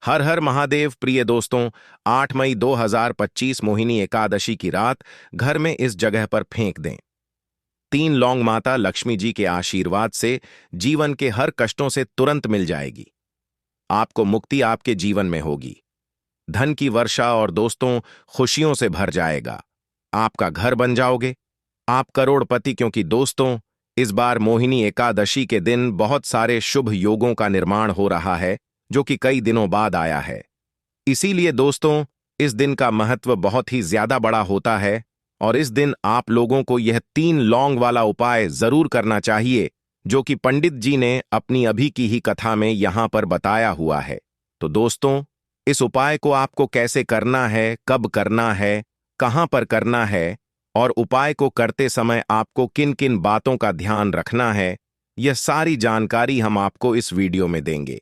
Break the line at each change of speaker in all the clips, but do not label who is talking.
हर हर महादेव। प्रिय दोस्तों, 8 मई 2025 मोहिनी एकादशी की रात घर में इस जगह पर फेंक दें। 3 लौंग माता लक्ष्मी जी के आशीर्वाद से जीवन के हर कष्टों से तुरंत मिल जाएगी। आपको मुक्ति आपके जीवन में होगी। धन की वर्षा और दोस्तों खुशियों से भर जाएगा। आपका घर बन जाओगे। आप करोड़पति, क्योंकि दोस्तों इस बार मोहिनी एकादशी के दिन बहुत सारे शुभ योगों का निर्माण हो रहा है जो कि कई दिनों बाद आया है। इसीलिए दोस्तों इस दिन का महत्व बहुत ही ज्यादा बड़ा होता है और इस दिन आप लोगों को यह 3 लौंग वाला उपाय जरूर करना चाहिए जो कि पंडित जी ने अपनी अभी की ही कथा में यहां पर बताया हुआ है। तो दोस्तों इस उपाय को आपको कैसे करना है, कब करना है, कहां पर करना है और उपाय को करते समय आपको किन किन बातों का ध्यान रखना है, यह सारी जानकारी हम आपको इस वीडियो में देंगे।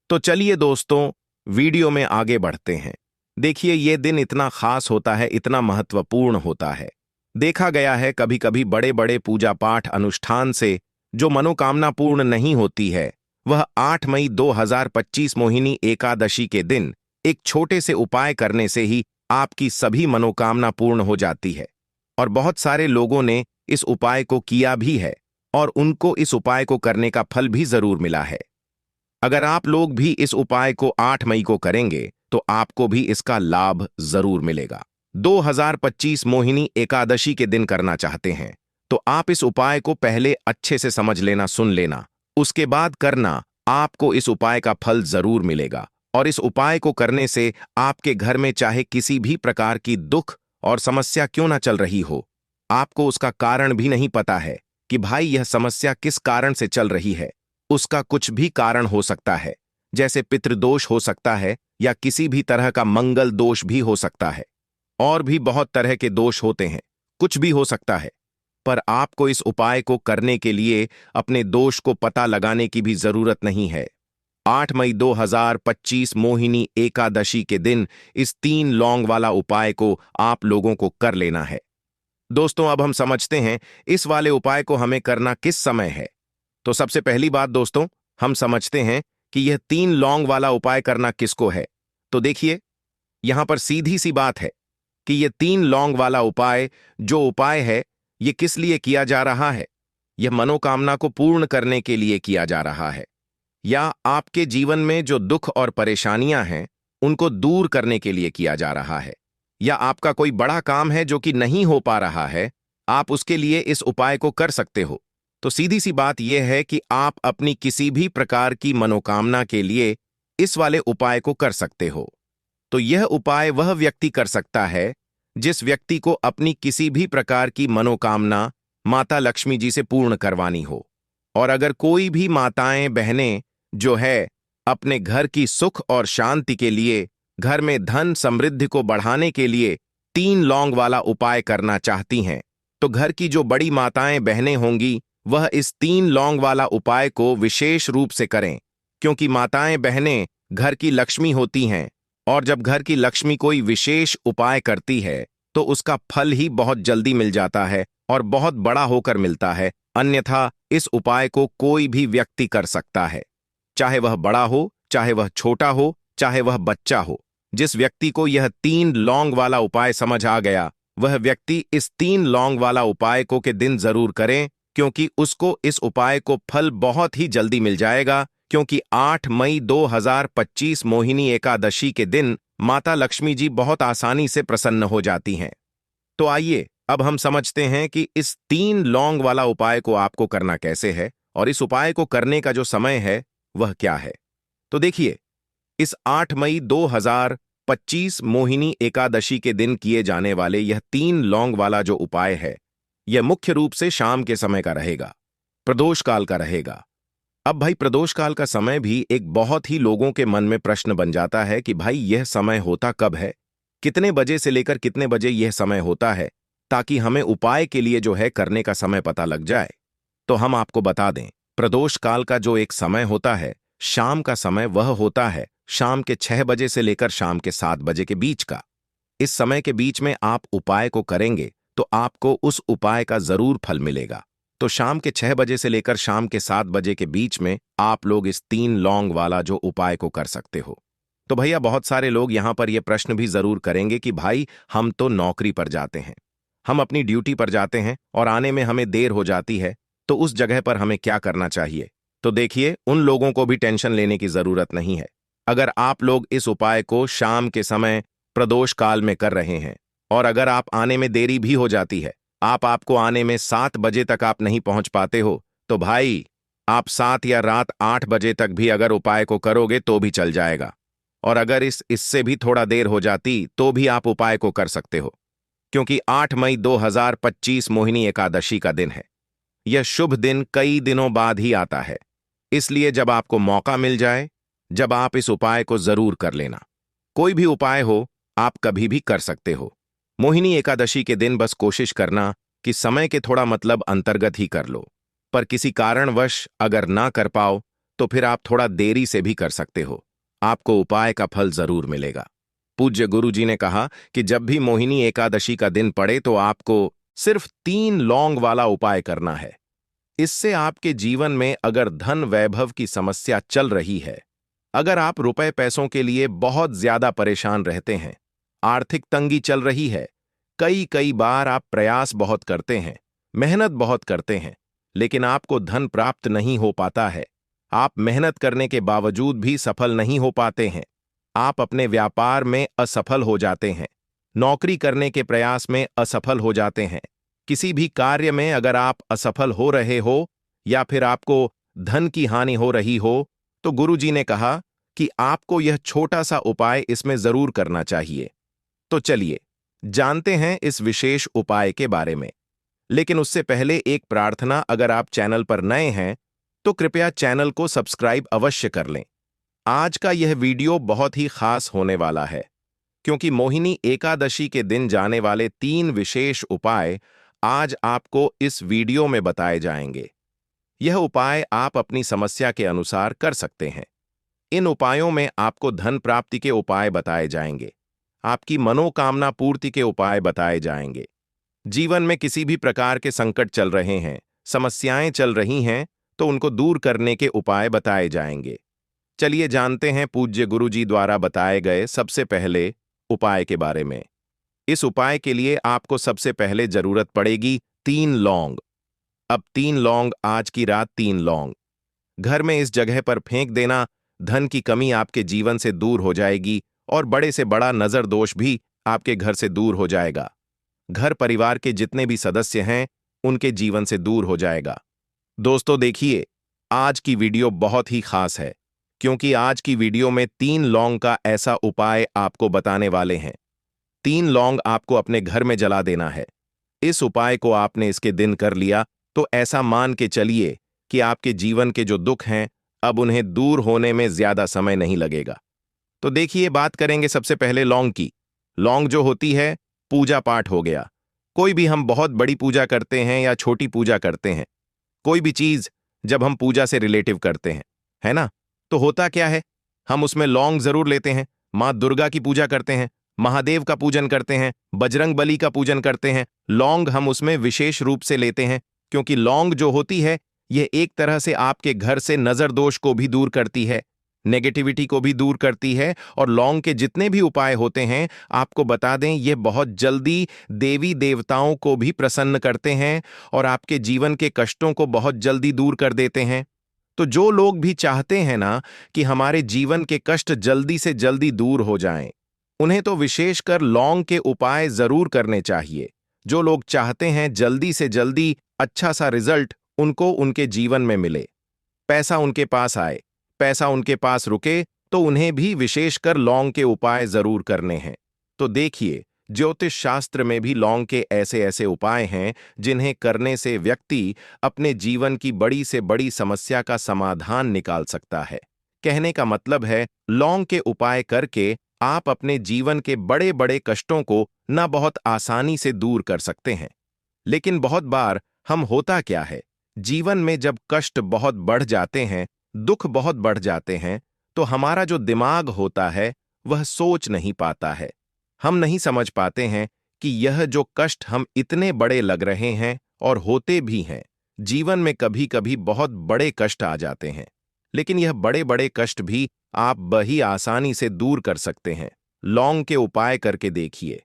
तो चलिए दोस्तों वीडियो में आगे बढ़ते हैं। देखिए ये दिन इतना खास होता है, इतना महत्वपूर्ण होता है। देखा गया है कभी कभी बड़े बड़े पूजा पाठ अनुष्ठान से जो मनोकामना पूर्ण नहीं होती है, वह 8 मई 2025 मोहिनी एकादशी के दिन एक छोटे से उपाय करने से ही आपकी सभी मनोकामना पूर्ण हो जाती है। और बहुत सारे लोगों ने इस उपाय को किया भी है और उनको इस उपाय को करने का फल भी जरूर मिला है। अगर आप लोग भी इस उपाय को 8 मई को करेंगे तो आपको भी इसका लाभ जरूर मिलेगा। 2025 मोहिनी एकादशी के दिन करना चाहते हैं तो आप इस उपाय को पहले अच्छे से समझ लेना, सुन लेना, उसके बाद करना। आपको इस उपाय का फल जरूर मिलेगा और इस उपाय को करने से आपके घर में चाहे किसी भी प्रकार की दुख और समस्या क्यों ना चल रही हो, आपको उसका कारण भी नहीं पता है कि भाई यह समस्या किस कारण से चल रही है। उसका कुछ भी कारण हो सकता है, जैसे पितृदोष हो सकता है या किसी भी तरह का मंगल दोष भी हो सकता है, और भी बहुत तरह के दोष होते हैं, कुछ भी हो सकता है। पर आपको इस उपाय को करने के लिए अपने दोष को पता लगाने की भी जरूरत नहीं है। 8 मई 2025 मोहिनी एकादशी के दिन इस 3 लौंग वाला उपाय को आप लोगों को कर लेना है। दोस्तों अब हम समझते हैं इस वाले उपाय को हमें करना किस समय है। तो सबसे पहली बात दोस्तों, हम समझते हैं कि यह 3 लौंग वाला उपाय करना किसको है। तो देखिए यहां पर सीधी सी बात है कि यह 3 लौंग वाला उपाय जो उपाय है यह किस लिए किया जा रहा है। यह मनोकामना को पूर्ण करने के लिए किया जा रहा है, या आपके जीवन में जो दुख और परेशानियां हैं उनको दूर करने के लिए किया जा रहा है, या आपका कोई बड़ा काम है जो कि नहीं हो पा रहा है, आप उसके लिए इस उपाय को कर सकते हो। तो सीधी सी बात यह है कि आप अपनी किसी भी प्रकार की मनोकामना के लिए इस वाले उपाय को कर सकते हो। तो यह उपाय वह व्यक्ति कर सकता है जिस व्यक्ति को अपनी किसी भी प्रकार की मनोकामना माता लक्ष्मी जी से पूर्ण करवानी हो। और अगर कोई भी माताएं बहनें जो है अपने घर की सुख और शांति के लिए, घर में धन समृद्धि को बढ़ाने के लिए 3 लौंग वाला उपाय करना चाहती हैं, तो घर की जो बड़ी माताएं बहनें होंगी वह इस 3 लौंग वाला उपाय को विशेष रूप से करें, क्योंकि माताएं बहनें घर की लक्ष्मी होती हैं और जब घर की लक्ष्मी कोई विशेष उपाय करती है तो उसका फल ही बहुत जल्दी मिल जाता है और बहुत बड़ा होकर मिलता है। अन्यथा इस उपाय को कोई भी व्यक्ति कर सकता है, चाहे वह बड़ा हो, चाहे वह छोटा हो, चाहे वह बच्चा हो। जिस व्यक्ति को यह 3 लौंग वाला उपाय समझ आ गया वह व्यक्ति इस 3 लौंग वाला उपाय को के दिन जरूर करें, क्योंकि उसको इस उपाय को फल बहुत ही जल्दी मिल जाएगा। क्योंकि 8 मई 2025 मोहिनी एकादशी के दिन माता लक्ष्मी जी बहुत आसानी से प्रसन्न हो जाती हैं। तो आइए अब हम समझते हैं कि इस 3 लौंग वाला उपाय को आपको करना कैसे है और इस उपाय को करने का जो समय है वह क्या है। तो देखिए इस 8 मई 2025 मोहिनी एकादशी के दिन किए जाने वाले यह 3 लौंग वाला जो उपाय है यह मुख्य रूप से शाम के समय का रहेगा, प्रदोष काल का रहेगा। अब भाई प्रदोष काल का समय भी एक बहुत ही लोगों के मन में प्रश्न बन जाता है कि भाई यह समय होता कब है, कितने बजे से लेकर कितने बजे यह समय होता है, ताकि हमें उपाय के लिए जो है करने का समय पता लग जाए। तो हम आपको बता दें, प्रदोष काल का जो एक समय होता है, शाम का समय, वह होता है शाम के 6 बजे से लेकर शाम के 7 बजे के बीच का। इस समय के बीच में आप उपाय को करेंगे तो आपको उस उपाय का जरूर फल मिलेगा। तो शाम के 6 बजे से लेकर शाम के 7 बजे के बीच में आप लोग इस 3 लौंग वाला जो उपाय को कर सकते हो। तो भैया बहुत सारे लोग यहां पर यह प्रश्न भी जरूर करेंगे कि भाई हम तो नौकरी पर जाते हैं, हम अपनी ड्यूटी पर जाते हैं और आने में हमें देर हो जाती है, तो उस जगह पर हमें क्या करना चाहिए। तो देखिए, उन लोगों को भी टेंशन लेने की जरूरत नहीं है। अगर आप लोग इस उपाय को शाम के समय प्रदोष काल में कर रहे हैं और अगर आप आने में देरी भी हो जाती है, आपको आने में 7 बजे तक आप नहीं पहुंच पाते हो, तो भाई आप 7 या रात 8 बजे तक भी अगर उपाय को करोगे तो भी चल जाएगा। और अगर इससे भी थोड़ा देर हो जाती तो भी आप उपाय को कर सकते हो, क्योंकि 8 मई 2025 मोहिनी एकादशी का दिन है। यह शुभ दिन कई दिनों बाद ही आता है, इसलिए जब आपको मौका मिल जाए, जब आप इस उपाय को जरूर कर लेना। कोई भी उपाय हो, आप कभी भी कर सकते हो। मोहिनी एकादशी के दिन बस कोशिश करना कि समय के थोड़ा मतलब अंतर्गत ही कर लो, पर किसी कारणवश अगर ना कर पाओ तो फिर आप थोड़ा देरी से भी कर सकते हो। आपको उपाय का फल जरूर मिलेगा। पूज्य गुरु जी ने कहा कि जब भी मोहिनी एकादशी का दिन पड़े तो आपको सिर्फ 3 लौंग वाला उपाय करना है। इससे आपके जीवन में अगर धन वैभव की समस्या चल रही है, अगर आप रुपए पैसों के लिए बहुत ज्यादा परेशान रहते हैं, आर्थिक तंगी चल रही है, कई कई बार आप प्रयास बहुत करते हैं, मेहनत बहुत करते हैं, लेकिन आपको धन प्राप्त नहीं हो पाता है, आप मेहनत करने के बावजूद भी सफल नहीं हो पाते हैं, आप अपने व्यापार में असफल हो जाते हैं, नौकरी करने के प्रयास में असफल हो जाते हैं, किसी भी कार्य में अगर आप असफल हो रहे हो या फिर आपको धन की हानि हो रही हो, तो गुरुजी ने कहा कि आपको यह छोटा सा उपाय इसमें जरूर करना चाहिए। तो चलिए जानते हैं इस विशेष उपाय के बारे में। लेकिन उससे पहले एक प्रार्थना, अगर आप चैनल पर नए हैं तो कृपया चैनल को सब्सक्राइब अवश्य कर लें। आज का यह वीडियो बहुत ही खास होने वाला है, क्योंकि मोहिनी एकादशी के दिन जाने वाले 3 विशेष उपाय आज आपको इस वीडियो में बताए जाएंगे। यह उपाय आप अपनी समस्या के अनुसार कर सकते हैं। इन उपायों में आपको धन प्राप्ति के उपाय बताए जाएंगे, आपकी मनोकामना पूर्ति के उपाय बताए जाएंगे। जीवन में किसी भी प्रकार के संकट चल रहे हैं, समस्याएं चल रही हैं, तो उनको दूर करने के उपाय बताए जाएंगे। चलिए जानते हैं पूज्य गुरुजी द्वारा बताए गए सबसे पहले उपाय के बारे में। इस उपाय के लिए आपको सबसे पहले जरूरत पड़ेगी 3 लौंग। अब 3 लौंग, आज की रात 3 लौंग घर में इस जगह पर फेंक देना। धन की कमी आपके जीवन से दूर हो जाएगी और बड़े से बड़ा नजर दोष भी आपके घर से दूर हो जाएगा। घर परिवार के जितने भी सदस्य हैं उनके जीवन से दूर हो जाएगा। दोस्तों देखिए, आज की वीडियो बहुत ही खास है, क्योंकि आज की वीडियो में 3 लौंग का ऐसा उपाय आपको बताने वाले हैं। 3 लौंग आपको अपने घर में जला देना है। इस उपाय को आपने इसके दिन कर लिया तो ऐसा मान के चलिए कि आपके जीवन के जो दुख हैं अब उन्हें दूर होने में ज्यादा समय नहीं लगेगा। तो देखिए, बात करेंगे सबसे पहले लौंग की। लौंग जो होती है, पूजा पाठ हो गया। कोई भी हम बहुत बड़ी पूजा करते हैं या छोटी पूजा करते हैं, कोई भी चीज जब हम पूजा से रिलेटिव करते हैं, है ना, तो होता क्या है, हम उसमें लौंग जरूर लेते हैं। माँ दुर्गा की पूजा करते हैं, महादेव का पूजन करते हैं, बजरंग बली का पूजन करते हैं, लौंग हम उसमें विशेष रूप से लेते हैं, क्योंकि लौंग जो होती है यह एक तरह से आपके घर से नजर दोष को भी दूर करती है, नेगेटिविटी को भी दूर करती है। और लौंग के जितने भी उपाय होते हैं, आपको बता दें, ये बहुत जल्दी देवी देवताओं को भी प्रसन्न करते हैं और आपके जीवन के कष्टों को बहुत जल्दी दूर कर देते हैं। तो जो लोग भी चाहते हैं ना कि हमारे जीवन के कष्ट जल्दी से जल्दी दूर हो जाएं, उन्हें तो विशेषकर लौंग के उपाय जरूर करने चाहिए। जो लोग चाहते हैं जल्दी से जल्दी अच्छा सा रिजल्ट उनको उनके जीवन में मिले, पैसा उनके पास आए, पैसा उनके पास रुके, तो उन्हें भी विशेषकर लौंग के उपाय जरूर करने हैं। तो देखिए, ज्योतिष शास्त्र में भी लौंग के ऐसे ऐसे उपाय हैं जिन्हें करने से व्यक्ति अपने जीवन की बड़ी से बड़ी समस्या का समाधान निकाल सकता है। कहने का मतलब है, लौंग के उपाय करके आप अपने जीवन के बड़े बड़े कष्टों को ना बहुत आसानी से दूर कर सकते हैं। लेकिन बहुत बार हम होता क्या है, जीवन में जब कष्ट बहुत बढ़ जाते हैं, दुख बहुत बढ़ जाते हैं, तो हमारा जो दिमाग होता है वह सोच नहीं पाता है। हम नहीं समझ पाते हैं कि यह जो कष्ट हम इतने बड़े लग रहे हैं और होते भी हैं। जीवन में कभी कभी बहुत बड़े कष्ट आ जाते हैं, लेकिन यह बड़े बड़े कष्ट भी आप बही आसानी से दूर कर सकते हैं। लौंग के उपाय करके देखिए।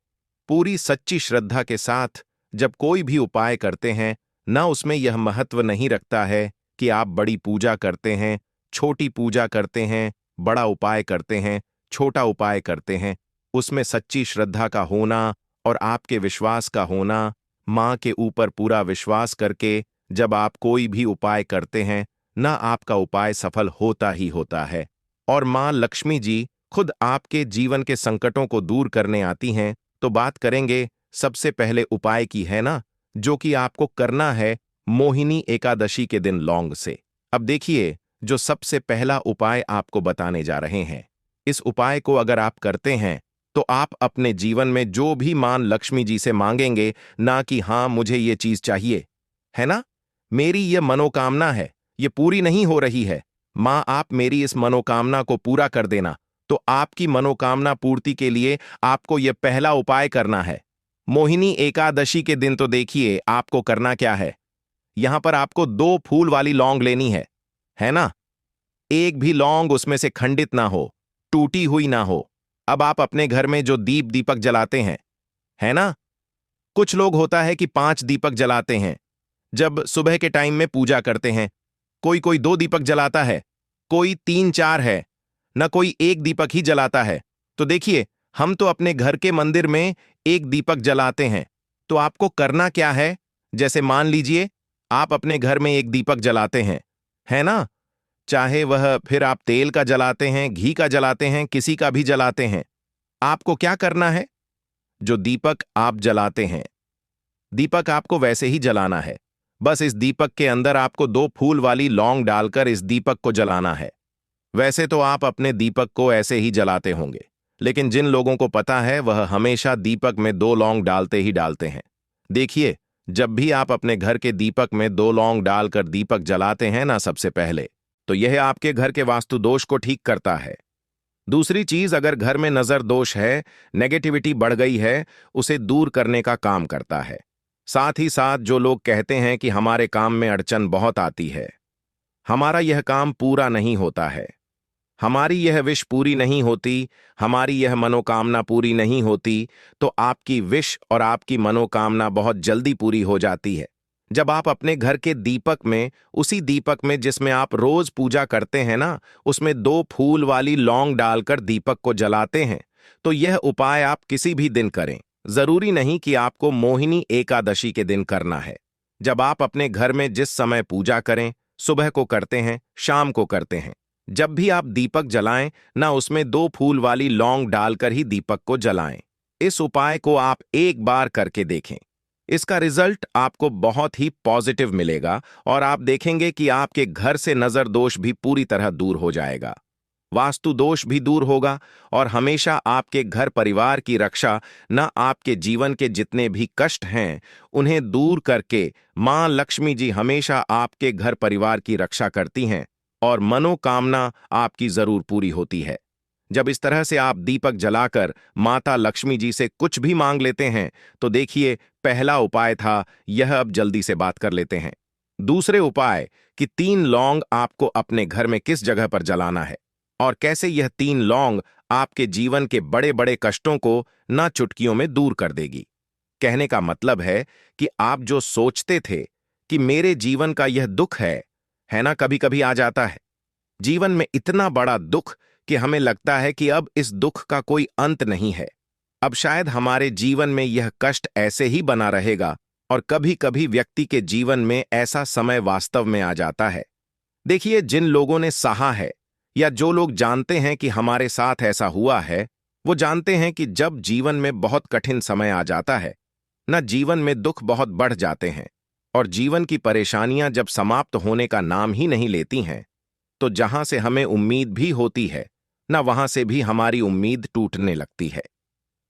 पूरी सच्ची श्रद्धा के साथ जब कोई भी उपाय करते हैं, ना उसमें यह महत्व नहीं रखता है कि आप बड़ी पूजा करते हैं, छोटी पूजा करते हैं, बड़ा उपाय करते हैं, छोटा उपाय करते हैं। उसमें सच्ची श्रद्धा का होना और आपके विश्वास का होना, माँ के ऊपर पूरा विश्वास करके जब आप कोई भी उपाय करते हैं, ना आपका उपाय सफल होता ही होता है। और माँ लक्ष्मी जी खुद आपके जीवन के संकटों को दूर करने आती हैं। तो बात करेंगे सबसे पहले उपाय की, है ना, जो कि आपको करना है मोहिनी एकादशी के दिन लौंग से। अब देखिए, जो सबसे पहला उपाय आपको बताने जा रहे हैं, इस उपाय को अगर आप करते हैं तो आप अपने जीवन में जो भी मान लक्ष्मी जी से मांगेंगे, ना कि हाँ मुझे ये चीज चाहिए, है ना, मेरी ये मनोकामना है, ये पूरी नहीं हो रही है, माँ आप मेरी इस मनोकामना को पूरा कर देना। तो आपकी मनोकामना पूर्ति के लिए आपको यह पहला उपाय करना है। मोहिनी एकादशी के दिन तो देखिए आपको करना क्या है। यहां पर आपको 2 फूल वाली लौंग लेनी है ना। एक भी लौंग उसमें से खंडित ना हो, टूटी हुई ना हो। अब आप अपने घर में जो दीप दीपक जलाते हैं, है ना, कुछ लोग होता है कि 5 दीपक जलाते हैं जब सुबह के टाइम में पूजा करते हैं। कोई कोई 2 दीपक जलाता है, कोई 3-4 है, न कोई 1 दीपक ही जलाता है। तो देखिए, हम तो अपने घर के मंदिर में 1 दीपक जलाते हैं। तो आपको करना क्या है, जैसे मान लीजिए आप अपने घर में 1 दीपक जलाते हैं, है ना, चाहे वह फिर आप तेल का जलाते हैं, घी का जलाते हैं, किसी का भी जलाते हैं। आपको क्या करना है, जो दीपक आप जलाते हैं, दीपक आपको वैसे ही जलाना है। बस इस दीपक के अंदर आपको 2 फूल वाली लौंग डालकर इस दीपक को जलाना है। वैसे तो आप अपने दीपक को ऐसे ही जलाते होंगे, लेकिन जिन लोगों को पता है वह हमेशा दीपक में 2 लौंग डालते ही डालते हैं। देखिए, जब भी आप अपने घर के दीपक में 2 लौंग डालकर दीपक जलाते हैं ना सबसे पहले, तो यह आपके घर के वास्तु दोष को ठीक करता है। दूसरी चीज, अगर घर में नजर दोष है, नेगेटिविटी बढ़ गई है, उसे दूर करने का काम करता है। साथ ही साथ जो लोग कहते हैं कि हमारे काम में अड़चन बहुत आती है, हमारा यह काम पूरा नहीं होता है, हमारी यह विश पूरी नहीं होती, हमारी यह मनोकामना पूरी नहीं होती, तो आपकी विश और आपकी मनोकामना बहुत जल्दी पूरी हो जाती है। जब आप अपने घर के दीपक में, उसी दीपक में जिसमें आप रोज पूजा करते हैं ना, उसमें 2 फूल वाली लौंग डालकर दीपक को जलाते हैं, तो यह उपाय आप किसी भी दिन करें। जरूरी नहीं कि आपको मोहिनी एकादशी के दिन करना है। जब आप अपने घर में जिस समय पूजा करें, सुबह को करते हैं, शाम को करते हैं, जब भी आप दीपक जलाएं ना, उसमें 2 फूल वाली लौंग डालकर ही दीपक को जलाएं। इस उपाय को आप एक बार करके देखें। इसका रिजल्ट आपको बहुत ही पॉजिटिव मिलेगा और आप देखेंगे कि आपके घर से नजर दोष भी पूरी तरह दूर हो जाएगा, वास्तु दोष भी दूर होगा और हमेशा आपके घर परिवार की रक्षा, न आपके जीवन के जितने भी कष्ट हैं उन्हें दूर करके मां लक्ष्मी जी हमेशा आपके घर परिवार की रक्षा करती हैं और मनोकामना आपकी जरूर पूरी होती है। जब इस तरह से आप दीपक जलाकर माता लक्ष्मी जी से कुछ भी मांग लेते हैं, तो देखिए, पहला उपाय था यह, अब जल्दी से बात कर लेते हैं। दूसरे उपाय कि 3 लौंग आपको अपने घर में किस जगह पर जलाना है और कैसे यह 3 लौंग आपके जीवन के बड़े बड़े कष्टों को ना चुटकियों में दूर कर देगी। कहने का मतलब है कि आप जो सोचते थे कि मेरे जीवन का यह दुख है ना, कभी कभी आ जाता है जीवन में इतना बड़ा दुख कि हमें लगता है कि अब इस दुख का कोई अंत नहीं है, अब शायद हमारे जीवन में यह कष्ट ऐसे ही बना रहेगा। और कभी कभी व्यक्ति के जीवन में ऐसा समय वास्तव में आ जाता है। देखिए, जिन लोगों ने सहा है या जो लोग जानते हैं कि हमारे साथ ऐसा हुआ है, वो जानते हैं कि जब जीवन में बहुत कठिन समय आ जाता है ना, जीवन में दुख बहुत बढ़ जाते हैं और जीवन की परेशानियां जब समाप्त होने का नाम ही नहीं लेती हैं, तो जहां से हमें उम्मीद भी होती है ना, वहां से भी हमारी उम्मीद टूटने लगती है।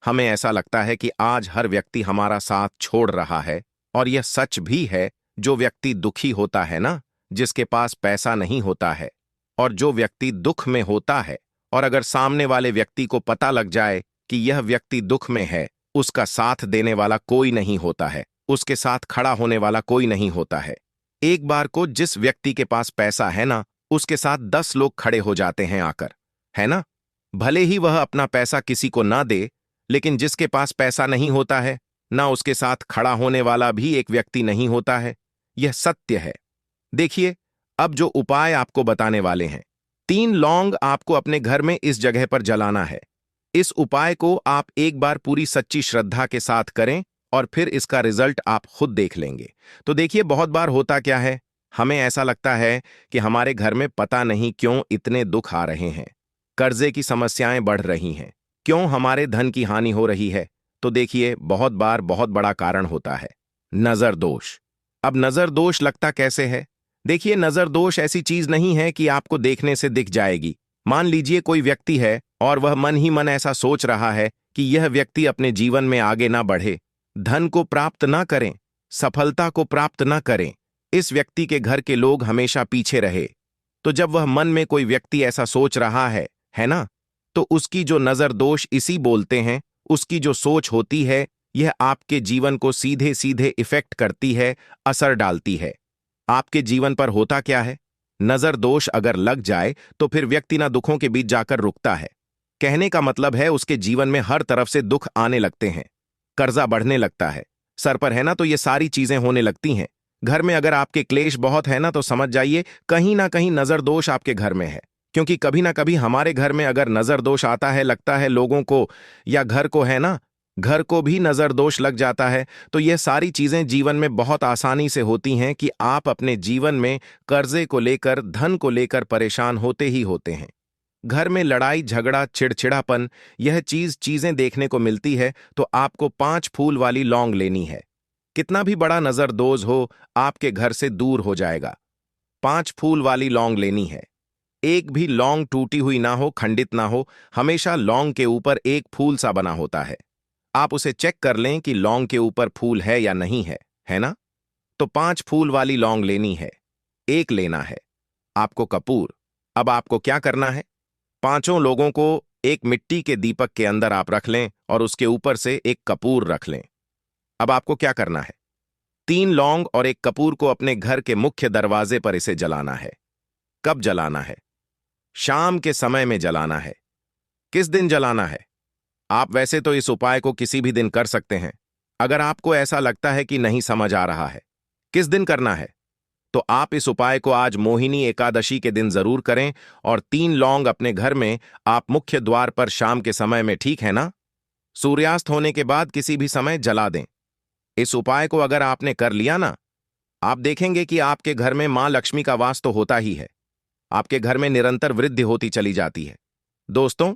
हमें ऐसा लगता है कि आज हर व्यक्ति हमारा साथ छोड़ रहा है और यह सच भी है। जो व्यक्ति दुखी होता है ना, जिसके पास पैसा नहीं होता है, और जो व्यक्ति दुख में होता है और अगर सामने वाले व्यक्ति को पता लग जाए कि यह व्यक्ति दुख में है, उसका साथ देने वाला कोई नहीं होता है, उसके साथ खड़ा होने वाला कोई नहीं होता है। एक बार को जिस व्यक्ति के पास पैसा है ना, उसके साथ 10 लोग खड़े हो जाते हैं आकर, है ना? भले ही वह अपना पैसा किसी को ना दे, लेकिन जिसके पास पैसा नहीं होता है, ना उसके साथ खड़ा होने वाला भी एक व्यक्ति नहीं होता है। यह सत्य है। देखिए, अब जो उपाय आपको बताने वाले हैं, 3 लौंग आपको अपने घर में इस जगह पर जलाना है। इस उपाय को आप एक बार पूरी सच्ची श्रद्धा के साथ करें और फिर इसका रिजल्ट आप खुद देख लेंगे। तो देखिए, बहुत बार होता क्या है, हमें ऐसा लगता है कि हमारे घर में पता नहीं क्यों इतने दुख आ रहे हैं, कर्जे की समस्याएं बढ़ रही हैं, क्यों हमारे धन की हानि हो रही है। तो देखिए, बहुत बार बहुत बड़ा कारण होता है नजर दोष। अब नजर दोष लगता कैसे है? देखिए, नजर दोष ऐसी चीज नहीं है कि आपको देखने से दिख जाएगी। मान लीजिए कोई व्यक्ति है और वह मन ही मन ऐसा सोच रहा है कि यह व्यक्ति अपने जीवन में आगे ना बढ़े, धन को प्राप्त ना करें, सफलता को प्राप्त ना करें, इस व्यक्ति के घर के लोग हमेशा पीछे रहे। तो जब वह मन में कोई व्यक्ति ऐसा सोच रहा है ना, तो उसकी जो नजर दोष इसी बोलते हैं, उसकी जो सोच होती है, यह आपके जीवन को सीधे सीधे इफेक्ट करती है, असर डालती है। आपके जीवन पर होता क्या है, नजर दोष अगर लग जाए तो फिर व्यक्ति ना दुखों के बीच जाकर रुकता है। कहने का मतलब है उसके जीवन में हर तरफ से दुख आने लगते हैं, कर्जा बढ़ने लगता है, सर पर है ना तो ये सारी चीजें होने लगती हैं। घर में अगर आपके क्लेश बहुत है ना तो समझ जाइए कहीं ना कहीं नजर दोष आपके घर में है। क्योंकि कभी ना कभी हमारे घर में अगर नजर दोष आता है, लगता है लोगों को या घर को, है ना, घर को भी नजर दोष लग जाता है। तो ये सारी चीजें जीवन में बहुत आसानी से होती हैं कि आप अपने जीवन में कर्जे को लेकर, धन को लेकर परेशान होते ही होते हैं। घर में लड़ाई झगड़ा, चिड़चिड़ापन, यह चीजें देखने को मिलती है। तो आपको 5 फूल वाली लौंग लेनी है। कितना भी बड़ा नजर दोष हो, आपके घर से दूर हो जाएगा। 5 फूल वाली लौंग लेनी है। एक भी लौंग टूटी हुई ना हो, खंडित ना हो, हमेशा लौंग के ऊपर एक फूल सा बना होता है। आप उसे चेक कर लें कि लौंग के ऊपर फूल है या नहीं है ना? तो 5 फूल वाली लौंग लेनी है। एक लेना है आपको कपूर। अब आपको क्या करना है, 5 लोगों को एक मिट्टी के दीपक के अंदर आप रख लें और उसके ऊपर से एक कपूर रख लें। अब आपको क्या करना है, 3 लौंग और एक कपूर को अपने घर के मुख्य दरवाजे पर इसे जलाना है। कब जलाना है? शाम के समय में जलाना है। किस दिन जलाना है? आप वैसे तो इस उपाय को किसी भी दिन कर सकते हैं। अगर आपको ऐसा लगता है कि नहीं समझ आ रहा है किस दिन करना है, तो आप इस उपाय को आज मोहिनी एकादशी के दिन जरूर करें और 3 लौंग अपने घर में आप मुख्य द्वार पर शाम के समय में, ठीक है ना, सूर्यास्त होने के बाद किसी भी समय जला दें। इस उपाय को अगर आपने कर लिया ना, आप देखेंगे कि आपके घर में मां लक्ष्मी का वास तो होता ही है। आपके घर में निरंतर वृद्धि होती चली जाती है। दोस्तों,